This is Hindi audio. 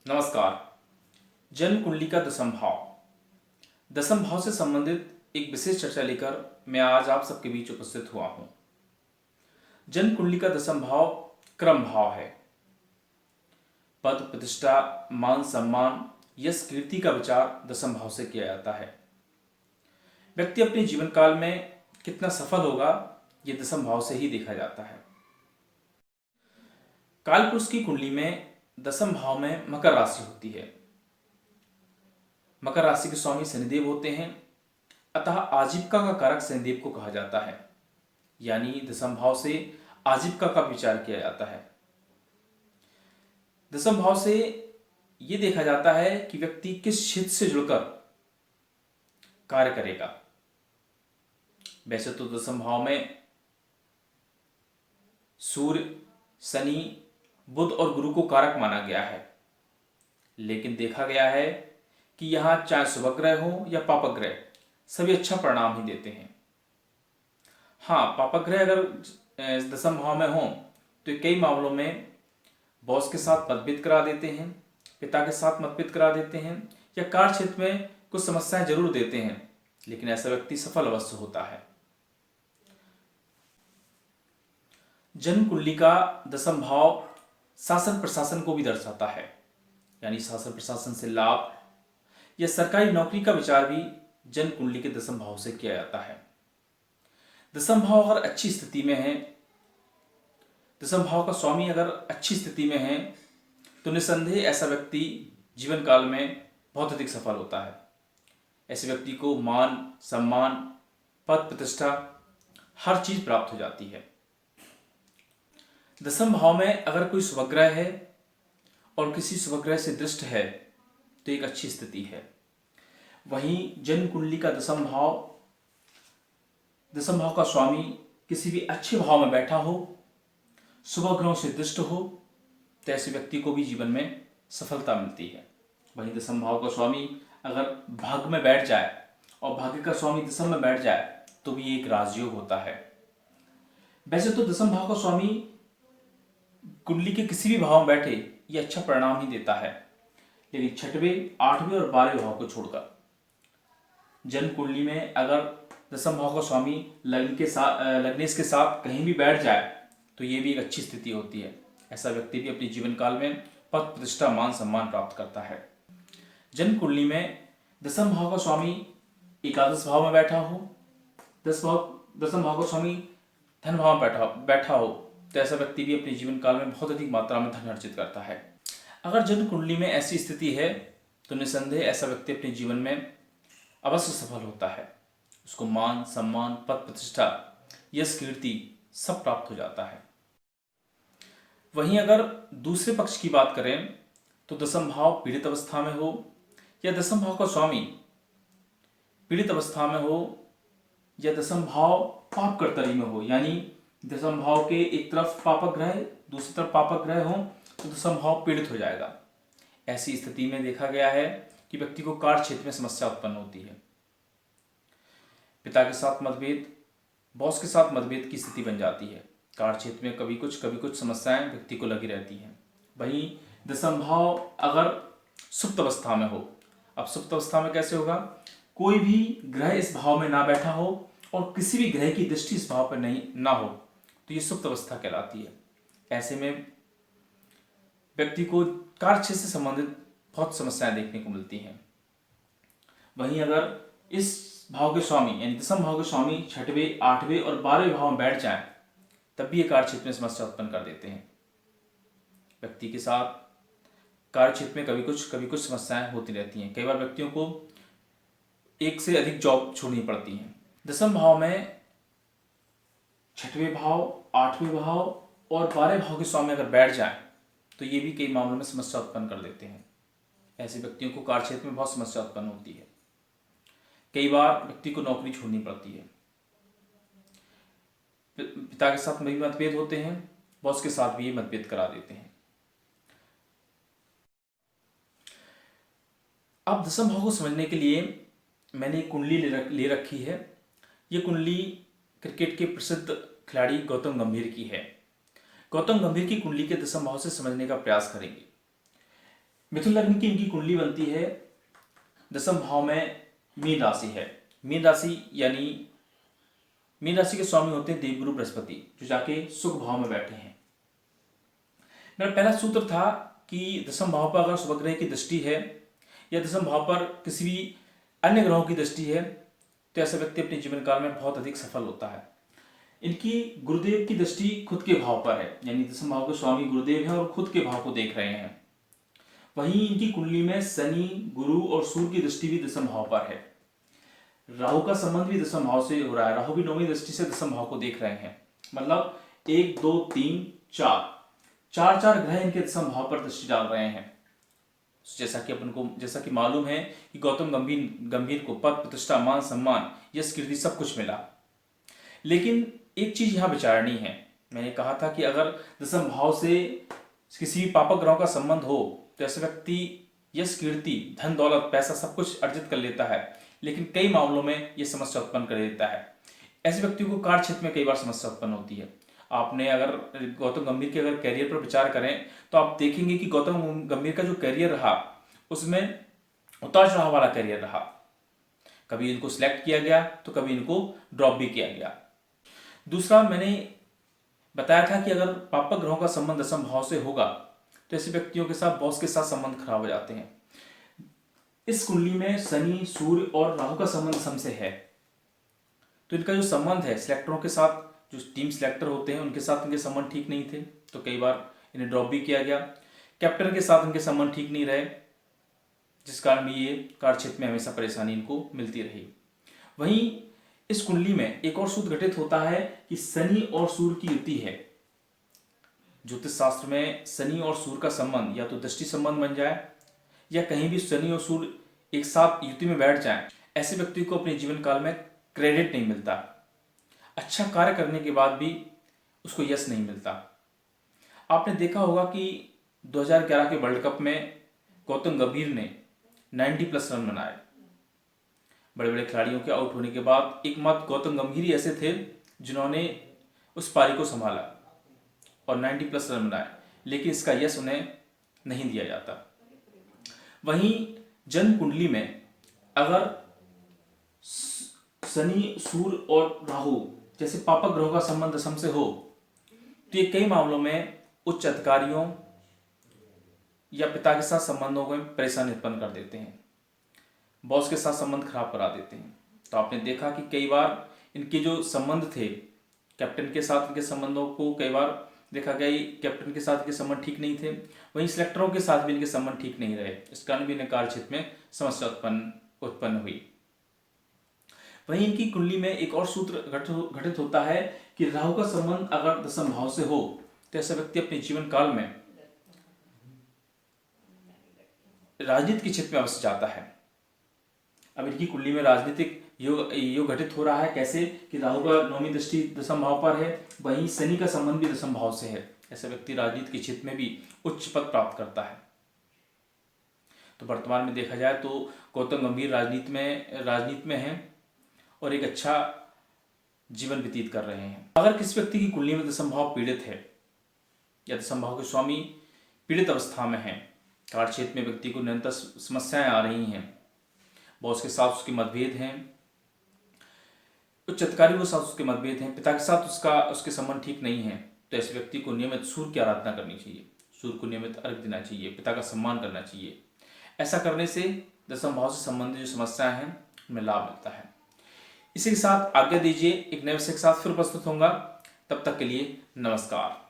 नमस्कार। जन्म कुंडली का दसम भाव। दसम भाव से संबंधित एक विशेष चर्चा लेकर मैं आज आप सबके बीच उपस्थित हुआ हूं। जन्म कुंडली का दसम भाव क्रम भाव है। पद प्रतिष्ठा, मान सम्मान, यश कीर्ति का विचार दसम भाव से किया जाता है। व्यक्ति अपने जीवन काल में कितना सफल होगा, यह दसम भाव से ही देखा जाता है। कालपुरुष की कुंडली में दसम भाव में मकर राशि होती है। मकर राशि के स्वामी शनिदेव होते हैं, अतः आजीविका का कारक शनिदेव को कहा जाता है। यानी दसम भाव से आजीविका का विचार किया जाता है। दसम भाव से यह देखा जाता है कि व्यक्ति किस क्षेत्र से जुड़कर कार्य करेगा। वैसे तो दसम भाव में सूर्य, शनि, बुध और गुरु को कारक माना गया है, लेकिन देखा गया है कि यहां चाहे शुभ ग्रह हो या पापक ग्रह, सभी अच्छा परिणाम ही देते हैं। हाँ, पापक ग्रह अगर दसम भाव में हो तो कई मामलों में बॉस के साथ मतभेद करा देते हैं, पिता के साथ मतभेद करा देते हैं, या कार्य क्षेत्र में कुछ समस्याएं जरूर देते हैं, लेकिन ऐसा व्यक्ति सफल अवश्य होता है। जन्म कुंडली का दसम भाव शासन प्रशासन को भी दर्शाता है। यानी शासन प्रशासन से लाभ या सरकारी नौकरी का विचार भी जन्म कुंडली के दसम भाव से किया जाता है। दसम भाव अगर अच्छी स्थिति में है, दसम भाव का स्वामी अगर अच्छी स्थिति में है, तो निसंदेह ऐसा व्यक्ति जीवन काल में बहुत अधिक सफल होता है। ऐसे व्यक्ति को मान सम्मान, पद प्रतिष्ठा, हर चीज प्राप्त हो जाती है। दसम भाव में अगर कोई शुभग्रह है और किसी शुभग्रह से दृष्ट है तो एक अच्छी स्थिति है। वहीं जन्म कुंडली का दसम भाव का स्वामी किसी भी अच्छे भाव में बैठा हो, शुभ ग्रहों से दृष्ट हो, तो ऐसे व्यक्ति को भी जीवन में सफलता मिलती है। वहीं दसम भाव का स्वामी अगर भाग्य में बैठ जाए और भाग्य का स्वामी दसम में बैठ जाए तो भी एक राजयोग होता है। वैसे तो दसम भाव का स्वामी कुंडली के किसी भी भाव में बैठे ये अच्छा परिणाम ही देता है, लेकिन छठवें, आठवें और 12वें भाव को छोड़कर जन्म कुंडली में अगर दसम भाव का स्वामी लग्नेश के साथ कहीं भी बैठ जाए तो ये भी एक अच्छी स्थिति होती है। ऐसा व्यक्ति भी अपने जीवन काल में पद प्रतिष्ठा, मान सम्मान प्राप्त करता है। जन्म कुंडली में दसम भाव का स्वामी एकादश भाव में बैठा हो, दसम भाव का स्वामी धन भाव में बैठा हो, तो ऐसा व्यक्ति भी अपने जीवन काल में बहुत अधिक मात्रा में धन अर्जित करता है। अगर जन्म कुंडली में ऐसी स्थिति है तो निसंदेह ऐसा व्यक्ति अपने जीवन में अवश्य सफल होता है। उसको मान सम्मान, पद प्रतिष्ठा, यश कीर्ति सब प्राप्त हो जाता है। वहीं अगर दूसरे पक्ष की बात करें तो दसम भाव पीड़ित अवस्था में हो या दसम भाव का स्वामी पीड़ित अवस्था में हो या दसम भाव पाप कर्तरी में हो, यानी दसम भाव के एक तरफ पापक ग्रह, दूसरी तरफ पापक ग्रह हो, तो दसम भाव पीड़ित हो जाएगा। ऐसी स्थिति में देखा गया है कि व्यक्ति को कार्य क्षेत्र में समस्या उत्पन्न होती है। पिता के साथ मतभेद, बॉस के साथ मतभेद की स्थिति बन जाती है। कार्य क्षेत्र में कभी कुछ समस्याएं व्यक्ति को लगी रहती हैं। वहीं दसम भाव अगर सुप्त अवस्था में हो, अब सुप्त अवस्था में कैसे होगा? कोई भी ग्रह इस भाव में ना बैठा हो और किसी भी ग्रह की दृष्टि इस भाव पर नहीं ना हो, तो ये सुप्त अवस्था कहलाती है। ऐसे में व्यक्ति को कार्य क्षेत्र से संबंधित बहुत समस्याएं देखने को मिलती हैं। वहीं अगर इस भाव के स्वामी यानी दसम भाव के स्वामी छठवें, आठवें और 12वें भाव में बैठ जाएं, तब भी ये कार्य क्षेत्र में समस्या उत्पन्न कर देते हैं। व्यक्ति के साथ कार्य क्षेत्र में कभी कुछ समस्याएं होती रहती हैं। कई बार व्यक्तियों को एक से अधिक जॉब छोड़नी पड़ती हैं। दसम भाव में छठवें भाव, 8वें भाव और 12वें भाव के स्वामी अगर बैठ जाए तो ये भी कई मामलों में समस्या उत्पन्न कर देते हैं। ऐसे व्यक्तियों को कार्य क्षेत्र में बहुत समस्या उत्पन्न होती है। कई बार व्यक्ति को नौकरी छोड़नी पड़ती है। पिता के साथ भी मतभेद होते हैं, बॉस के साथ भी ये मतभेद करा देते हैं। अब दसम भाव को समझने के लिए मैंने एक कुंडली ले रखी है। ये कुंडली क्रिकेट के प्रसिद्ध खिलाड़ी गौतम गंभीर की है। गौतम गंभीर की कुंडली के दसम भाव से समझने का प्रयास करेंगे। मिथुन लग्न की इनकी कुंडली बनती है, दसम भाव में मीन राशि है। मीन राशि यानी मीन राशि के स्वामी होते हैं देवगुरु बृहस्पति, जो जाके सुख भाव में बैठे हैं। मेरा पहला सूत्र था कि दसम भाव पर अगर शुभ ग्रह की दृष्टि है या दसम भाव पर किसी भी अन्य ग्रहों की दृष्टि है तो ऐसा व्यक्ति अपने जीवन काल में बहुत अधिक सफल होता है। इनकी गुरुदेव की दृष्टि खुद के भाव पर है, यानी दसम भाव के स्वामी गुरुदेव है और खुद के भाव को देख रहे हैं। वहीं इनकी कुंडली में शनि, गुरु और सूर्य की दृष्टि भी दसम भाव पर है। राहु का संबंध भी दसम भाव से हो रहा है, राहु भी नौवीं दृष्टि से दसम भाव को देख रहे हैं। मतलब 1 2 3 4 चार ग्रह इनके दसम भाव पर दृष्टि डाल रहे हैं। जैसा कि मालूम है कि गौतम गंभीर को पद, प्रतिष्ठा, मान, सम्मान, यश, कीर्ति सब कुछ मिला। लेकिन एक चीज यहां विचारणी है। मैंने कहा था कि अगर दसम भाव से किसी भी पापक ग्रहों का संबंध हो तो ऐसे व्यक्ति यश, कीर्ति, धन, दौलत, पैसा सब कुछ अर्जित कर लेता है, लेकिन कई मामलों में यह समस्या उत्पन्न कर देता है। ऐसे व्यक्तियों को कार्य क्षेत्र में कई बार समस्या उत्पन्न होती है। आपने अगर गौतम गंभीर के अगर कैरियर पर विचार करें तो आप देखेंगे कि गौतम गंभीर का जो कैरियर रहा उसमें उतार चढ़ाव वाला कैरियर रहा। कभी इनको सिलेक्ट किया गया तो कभी इनको ड्रॉप भी किया गया। दूसरा, मैंने बताया था कि अगर पापक ग्रहों का संबंध दसम भाव से होगा तो ऐसे व्यक्तियों के साथ बॉस के साथ संबंध खराब हो जाते हैं। इस कुंडली में शनि, सूर्य और राहु का संबंध दसम से है, तो इनका जो संबंध है सिलेक्टरों के साथ, जो टीम सिलेक्टर होते हैं उनके साथ इनके संबंध ठीक नहीं थे, तो कई बार इन्हें ड्रॉप भी किया गया। कैप्टन के साथ इनके संबंध ठीक नहीं रहे, जिस कारण ये कार्य क्षेत्र में हमेशा परेशानी इनको मिलती रही। वहीं इस कुंडली में एक और सूत्र घटित होता है कि शनि और सूर्य की युति है। ज्योतिष शास्त्र में शनि और सूर्य का संबंध या तो दृष्टि संबंध बन जाए या कहीं भी शनि और सूर्य एक साथ युति में बैठ जाएं, ऐसे व्यक्ति को अपने जीवन काल में क्रेडिट नहीं मिलता, अच्छा कार्य करने के बाद भी उसको यश नहीं मिलता। आपने देखा होगा कि 2011 के वर्ल्ड कप में गौतम गंभीर ने 90+ रन बनाए। बड़े बड़े खिलाड़ियों के आउट होने के बाद एकमात्र गौतम गंभीर ही ऐसे थे जिन्होंने उस पारी को संभाला और 90+ रन बनाए, लेकिन इसका यश उन्हें नहीं दिया जाता। वहीं जन्म कुंडली में अगर शनि, सूर्य और राहु जैसे पापक ग्रहों का संबंध दसम से हो तो ये कई मामलों में उच्च अधिकारियों या पिता के साथ संबंधों में परेशानी उत्पन्न कर देते हैं, बॉस के साथ संबंध खराब करा देते हैं। तो आपने देखा कि कई बार इनके जो संबंध थे कैप्टन के साथ, इनके संबंधों को कई बार देखा गया कैप्टन के साथ इनके संबंध ठीक नहीं थे, वहीं सिलेक्टरों के साथ भी इनके संबंध ठीक नहीं रहे। इस कारण भी इन्हें कार्य क्षेत्र में समस्या उत्पन्न हुई। वहीं इनकी कुंडली में एक और सूत्र घटित होता है कि राहु का संबंध अगर दसम भाव से हो तो ऐसा व्यक्ति अपने जीवन काल में राजनीति के क्षेत्र में अवश्य जाता है। अब इनकी कुंडली में राजनीतिक योग घटित हो रहा है। कैसे कि राहु का नौवीं दृष्टि दसम भाव पर है, वहीं शनि का संबंध भी दसम भाव से है। ऐसा व्यक्ति राजनीति के क्षेत्र में भी उच्च पद प्राप्त करता है। तो वर्तमान में देखा जाए तो गौतम गंभीर राजनीति में है और एक अच्छा जीवन व्यतीत कर रहे हैं। अगर किसी व्यक्ति की कुंडली में दसम भाव पीड़ित है या दसम भाव के स्वामी पीड़ित अवस्था में है, कार्य क्षेत्र में व्यक्ति को निरंतर समस्याएं आ रही हैं, बॉस के साथ उसके मतभेद हैं, उच्च अधिकारियों के साथ उसके मतभेद हैं, पिता के साथ उसके संबंध ठीक नहीं है, तो ऐसे व्यक्ति को नियमित सूर्य की आराधना करनी चाहिए, सूर्य को नियमित अर्घ्य देना चाहिए, पिता का सम्मान करना चाहिए। ऐसा करने से दसम भाव से संबंधित जो समस्याएं हैं उनमें लाभ मिलता है। इसी के साथ आज्ञा दीजिए, एक नए विषय के साथ फिर उपस्थित होऊंगा। तब तक के लिए नमस्कार।